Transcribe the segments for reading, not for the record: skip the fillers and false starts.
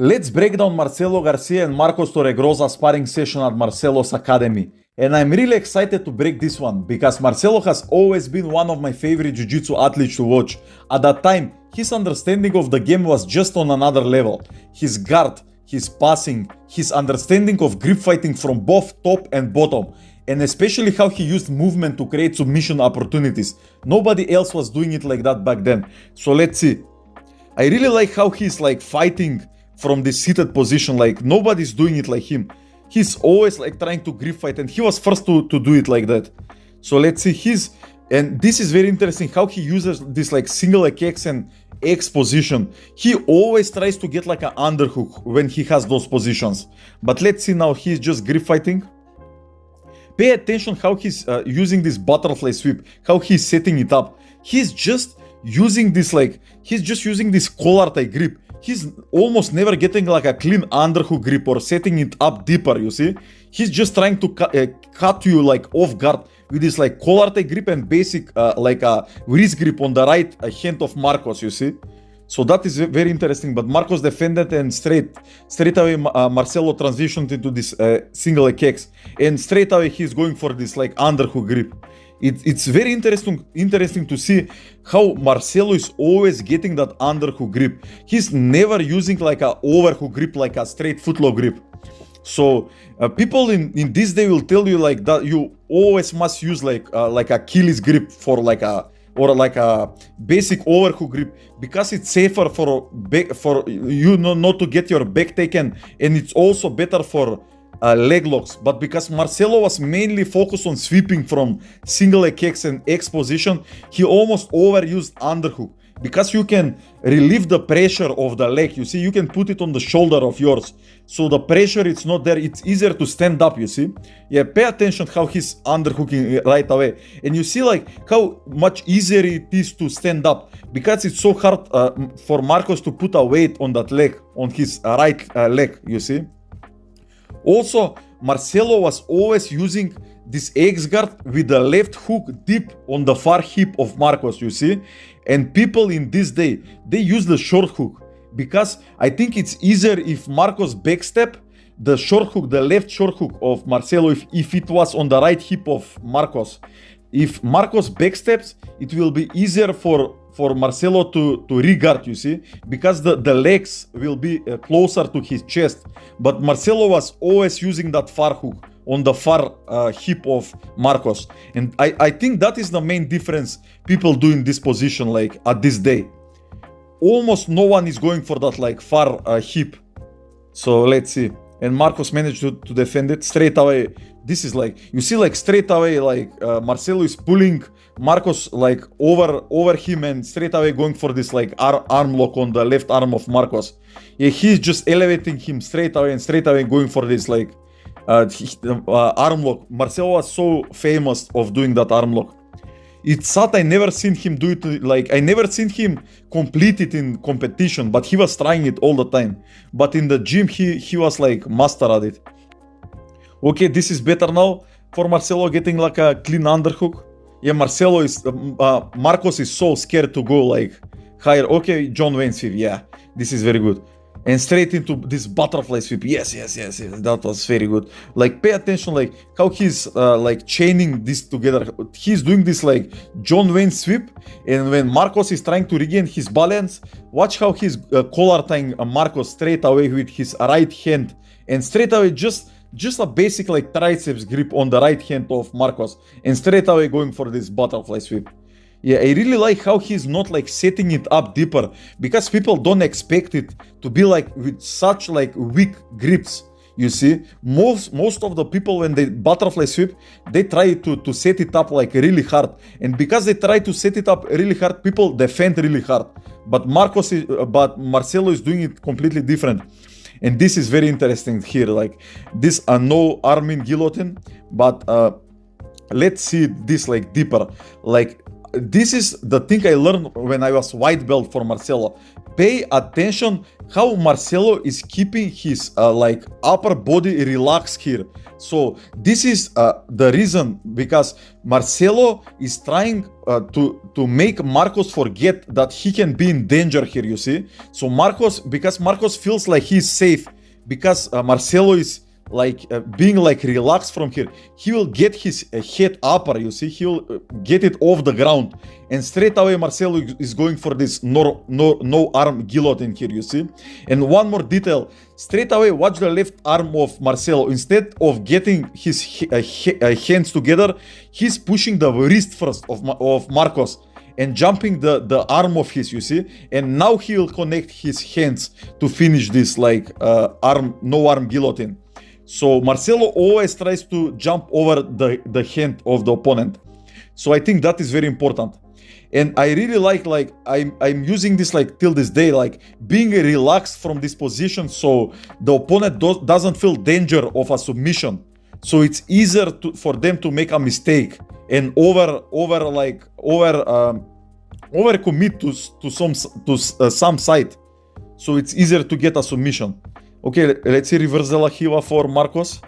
Let's break down Marcelo Garcia and Marcos Torregrosa sparring session at Marcelo's Academy. And I'm really excited to break this one because Marcelo has always been one of my favorite Jiu-Jitsu athletes to watch. At that time, his understanding of the game was just on another level. His guard, his passing, his understanding of grip fighting from both top and bottom, and especially how he used movement to create submission opportunities. Nobody else was doing it like that back then. So let's see. I really like how he's like fighting from this seated position, like nobody's doing it like him. He's always like trying to grip fight, and he was first to do it like that. So let's see and this is very interesting how he uses this like single leg X and X position. He always tries to get like an underhook when he has those positions. But let's see now, he's just grip fighting. Pay attention how he's using this butterfly sweep, how he's setting it up. He's just using this collar tie grip. He's almost never getting like a clean underhook grip or setting it up deeper, you see. He's just trying to cut you like off guard with this like collar tie grip and basic like a wrist grip on the right hand of Marcos, you see. So that is very interesting, but Marcos defended and straight away Marcelo transitioned into this single leg kicks, and straight away he's going for this like underhook grip. It's very interesting to see how Marcelo is always getting that underhook grip. He's never using like a overhook grip, like a straight footlock grip. So people in this day will tell you like that you always must use like Achilles grip for like a basic overhook grip, because it's safer for you not to get your back taken, and it's also better for leg locks. But because Marcelo was mainly focused on sweeping from single leg X and X position, he almost overused underhook, because you can relieve the pressure of the leg. You see, you can put it on the shoulder of yours, so the pressure it's not there. It's easier to stand up, you see. Yeah, pay attention how he's underhooking right away, and you see like how much easier it is to stand up, because it's so hard for Marcos to put a weight on that leg, on his right leg, you see. Also, Marcelo was always using this X guard with the left hook deep on the far hip of Marcos, you see. And people in this day, they use the short hook, because I think it's easier if Marcos backstep, the short hook, the left short hook of Marcelo, if it was on the right hip of Marcos. If Marcos backsteps, it will be easier for Marcelo to regard, you see, because the legs will be closer to his chest. But Marcelo was always using that far hook on the far hip of Marcos. And I think that is the main difference people do in this position, like at this day. Almost no one is going for that like far hip. So let's see. And Marcos managed to defend it straight away. This is like, you see like straight away like Marcelo is pulling Marcos like over him, and straight away going for this like arm lock on the left arm of Marcos. Yeah, he's just elevating him straight away and straight away going for this like arm lock. Marcelo was so famous of doing that arm lock. It's sad I never seen him do it, like I never seen him complete it in competition, but he was trying it all the time. But in the gym he was like master at it. Okay, this is better now for Marcelo, getting like a clean underhook. Yeah, Marcos is so scared to go like higher. Okay, John Wayne sweep, yeah, this is very good. And straight into this butterfly sweep. Yes, that was very good. Like pay attention like how he's like chaining this together. He's doing this like John Wayne sweep, and when Marcos is trying to regain his balance, watch how he's collar tying Marcos straight away with his right hand, and straight away just a basic like triceps grip on the right hand of Marcos, and straight away going for this butterfly sweep. Yeah, I really like how he's not like setting it up deeper, because people don't expect it to be like with such like weak grips, you see. Most of the people when they butterfly sweep, they try to set it up like really hard, and because they try to set it up really hard, people defend really hard. But Marcelo is doing it completely different. And this is very interesting here, like this no arm in guillotine, but let's see this like deeper. Like this is the thing I learned when I was white belt for Marcelo. Pay attention how Marcelo is keeping his like upper body relaxed here. So this is the reason, because Marcelo is trying to make Marcos forget that he can be in danger here, you see. So because Marcos feels like he's safe, because Marcelo is like being like relaxed from here, he will get his head upper, you see. He will get it off the ground, and straight away Marcelo is going for this no arm guillotine here, you see. And one more detail, straight away watch the left arm of Marcelo. Instead of getting his hands together, he's pushing the wrist first of Marcos and jumping the arm of his, you see. And now he will connect his hands to finish this like no arm guillotine. So Marcelo always tries to jump over the hand of the opponent. So I think that is very important. And I really like I'm using this like till this day, like being relaxed from this position, so the opponent doesn't feel danger of a submission. So it's easier for them to make a mistake and over commit to some side. So it's easier to get a submission. Okay, let's see reverse de la Hiva for Marcos.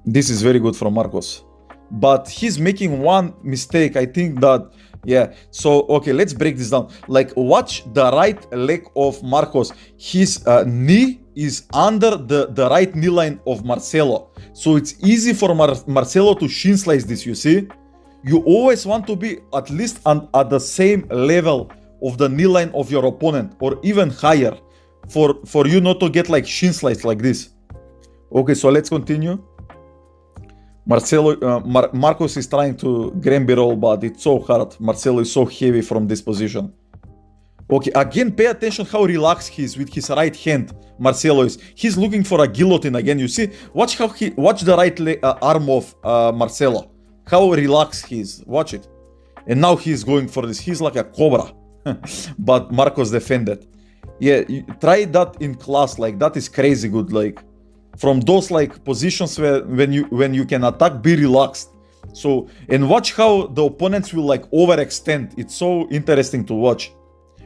This is very good from Marcos. But he's making one mistake. I think that, yeah. So, okay, let's break this down. Like, watch the right leg of Marcos. His knee is under the right knee line of Marcelo. So it's easy for Marcelo to shin slice this, you see. You always want to be at least at the same level of the knee line of your opponent, or even higher, for you not to get like shin slice like this. Okay, so let's continue. Marcos is trying to Granby roll, but it's so hard. Marcelo is so heavy from this position. Okay, again, pay attention how relaxed he is with his right hand. Marcelo is. He's looking for a guillotine again. You see, watch the right arm of Marcelo. How relaxed he is. Watch it. And now he's going for this. He's like a cobra. But Marcos defended. Yeah, try that in class. Like, that is crazy good. Like, from those like positions where when you can attack, be relaxed. So, and watch how the opponents will like overextend. It's so interesting to watch.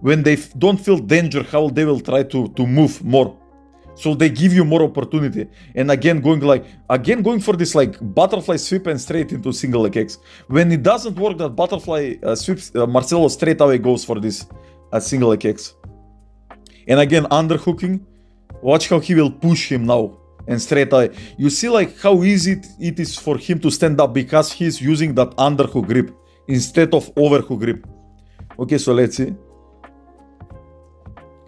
When they don't feel danger, how they will try to move more. So they give you more opportunity. And again going for this like butterfly sweep and straight into single leg kicks. When it doesn't work, that butterfly sweeps, Marcelo straight away goes for this single leg kicks. And again, underhooking. Watch how he will push him now. And straight away. You see like how easy it is for him to stand up, because he's using that underhook grip instead of overhook grip. Okay, so let's see.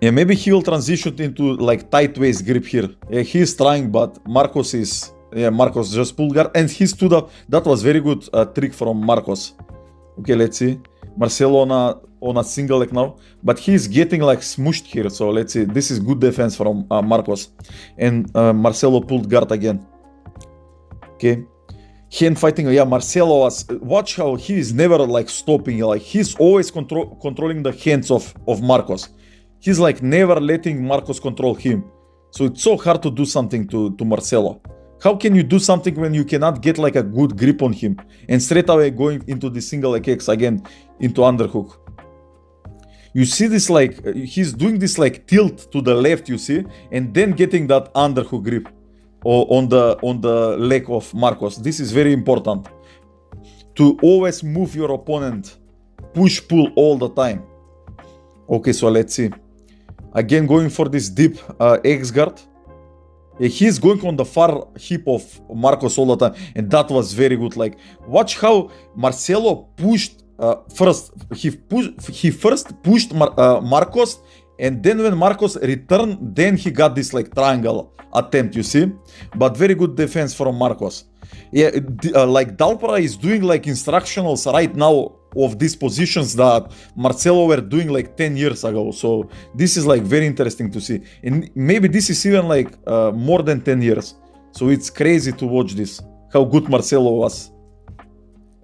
Yeah, maybe he will transition into like tight waist grip here. Yeah, he's trying, but Marcos just pulled guard and he stood up. That was very good trick from Marcos. Okay, let's see. Marcelo on a single leg now, but he's getting like smushed here. So let's see. This is good defense from Marcos, and Marcelo pulled guard again. Okay, hand fighting. Yeah, Marcelo was. Watch how he is never like stopping. Like, he's always controlling the hands of Marcos. He's like never letting Marcos control him. So it's so hard to do something to Marcelo. How can you do something when you cannot get like a good grip on him? And straight away going into the single leg kicks again, into underhook. You see this like, he's doing this like tilt to the left, you see? And then getting that underhook grip on the leg of Marcos. This is very important. To always move your opponent, push-pull all the time. Okay, so let's see. Again, going for this deep X guard. He's going on the far hip of Marcos all the time, and that was very good. Like, watch how Marcelo pushed first. He first pushed Marcos, and then when Marcos returned, then he got this like triangle attempt, you see. But very good defense from Marcos. Yeah, like Dalpara is doing like instructionals right now of these positions that Marcelo were doing like 10 years ago. So this is like very interesting to see, and maybe this is even like more than 10 years. So it's crazy to watch this, how good Marcelo was.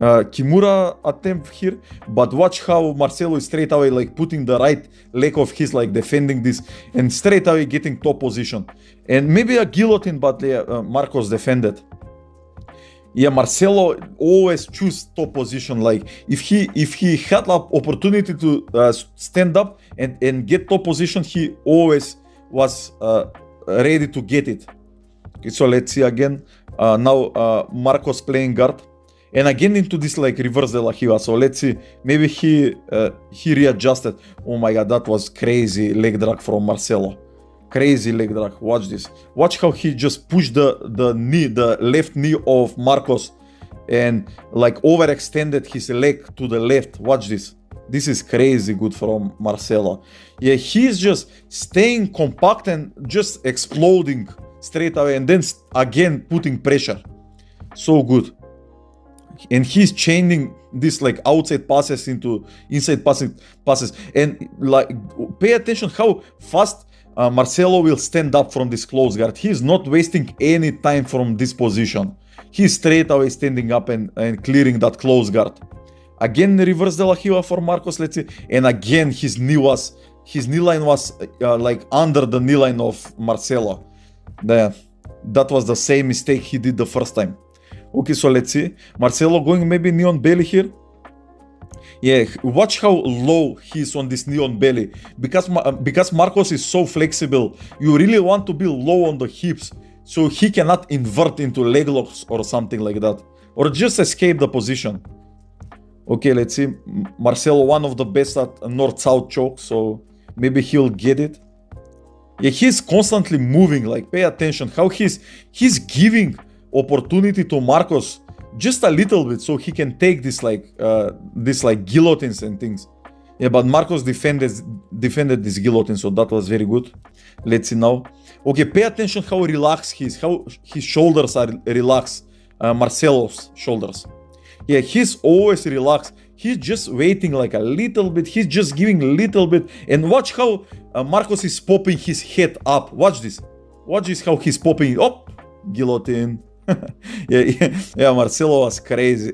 Kimura attempt here, but watch how Marcelo is straight away like putting the right leg of his, like defending this, and straight away getting top position. And maybe a guillotine, but Marcos defended. Yeah, Marcelo always choose top position. Like, if he had an opportunity to stand up and get top position, he always was ready to get it. Okay, so let's see again. Now Marcos playing guard, And again into this like reverse de la Hiva. So let's see, maybe he readjusted. Oh my god, that was crazy leg drag from Marcelo. Crazy leg drag. Watch this. Watch how he just pushed the left knee of Marcos and like overextended his leg to the left. Watch this. This is crazy good from Marcelo. Yeah, he's just staying compact and just exploding straight away and then again putting pressure. So good. And he's chaining this like outside passes into inside passes. And like pay attention how fast Marcelo will stand up from this close guard. He's not wasting any time from this position. He's straight away standing up and clearing that close guard. Again, reverse de la Hiva for Marcos, let's see. And again, his knee line was like under the knee line of Marcelo. That was the same mistake he did the first time. Okay, so let's see. Marcelo going maybe knee on belly here. Yeah, watch how low he's on this knee on belly. Because Marcos is so flexible, you really want to be low on the hips so he cannot invert into leg locks or something like that. Or just escape the position. Okay, let's see. Marcelo, one of the best at north-south choke, so maybe he'll get it. Yeah, he's constantly moving, like pay attention how he's giving opportunity to Marcos just a little bit so he can take this like guillotines and things. Yeah, but Marcos defended this guillotine, so that was very good. Let's see now. Okay, pay attention how relaxed he is, how his shoulders are relaxed. Marcelo's shoulders. Yeah, he's always relaxed. He's just waiting like a little bit. He's just giving a little bit. And watch how Marcos is popping his head up. Watch this. Watch this how he's popping it up. Guillotine. yeah, Marcelo was crazy.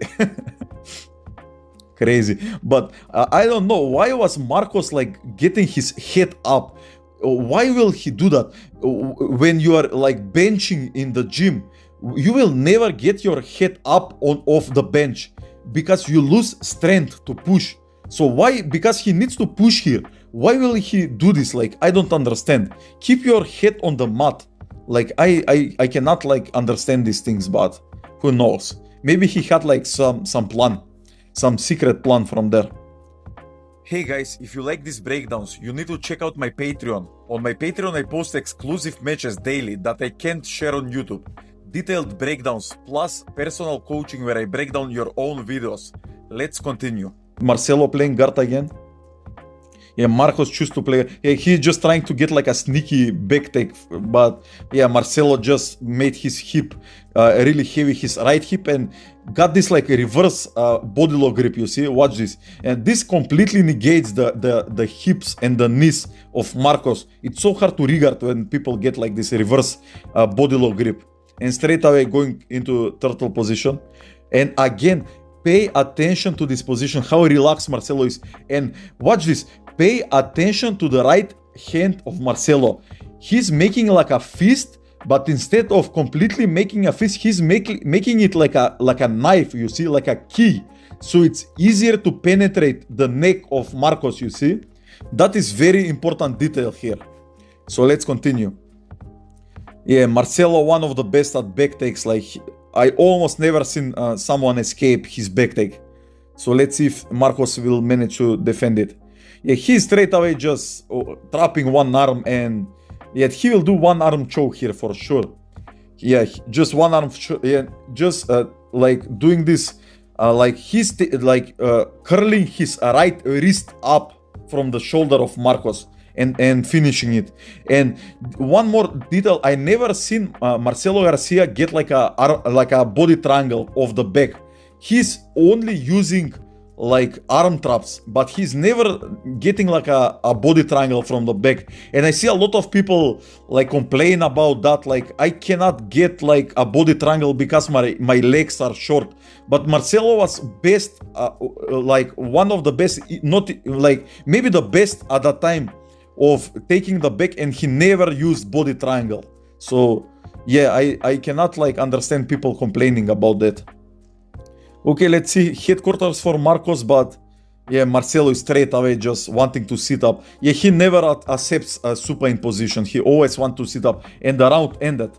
Crazy. But I don't know. Why was Marcos like getting his head up? Why will he do that? When you are like benching in the gym, you will never get your head up off the bench because you lose strength to push. So why? Because he needs to push here. Why will he do this? Like, I don't understand. Keep your head on the mat. Like, I cannot like understand these things, but who knows? Maybe he had like some plan, some secret plan from there. Hey guys, if you like these breakdowns, you need to check out my Patreon. On my Patreon, I post exclusive matches daily that I can't share on YouTube. Detailed breakdowns plus personal coaching where I break down your own videos. Let's continue. Marcelo playing guard again. Yeah, Marcos choose to play. Yeah, he's just trying to get like a sneaky back take, but yeah, Marcelo just made his hip really heavy, his right hip, and got this like a reverse body lock grip. You see, watch this, and this completely negates the hips and the knees of Marcos. It's so hard to regard when people get like this reverse body lock grip. And straight away going into turtle position. And again, pay attention to this position, how relaxed Marcelo is. And watch this, pay attention to the right hand of Marcelo. He's making like a fist, but instead of completely making a fist, he's making it like a knife, you see, like a key. So it's easier to penetrate the neck of Marcos, you see. That is very important detail here. So let's continue. Yeah, Marcelo, one of the best at back takes. Like, I almost never seen someone escape his back take. So let's see if Marcos will manage to defend it. Yeah, he's straight away just trapping one arm, and yet he will do one arm choke here for sure. Yeah, just one arm. Yeah, just like doing this, like he's curling his right wrist up from the shoulder of Marcos. And finishing it. And one more detail, I never seen Marcelo Garcia get like a body triangle off the back. He's only using like arm traps, but he's never getting like a body triangle from the back. And I see a lot of people like complain about that, like I cannot get like a body triangle because my legs are short. But Marcelo was best, like one of the best, not like maybe the best at that time of taking the back, and he never used body triangle. So yeah, I cannot like understand people complaining about that. Okay, let's see headquarters for Marcos, but yeah, Marcelo is straight away just wanting to sit up. Yeah, he never accepts a supine position. He always wants to sit up, and the round ended.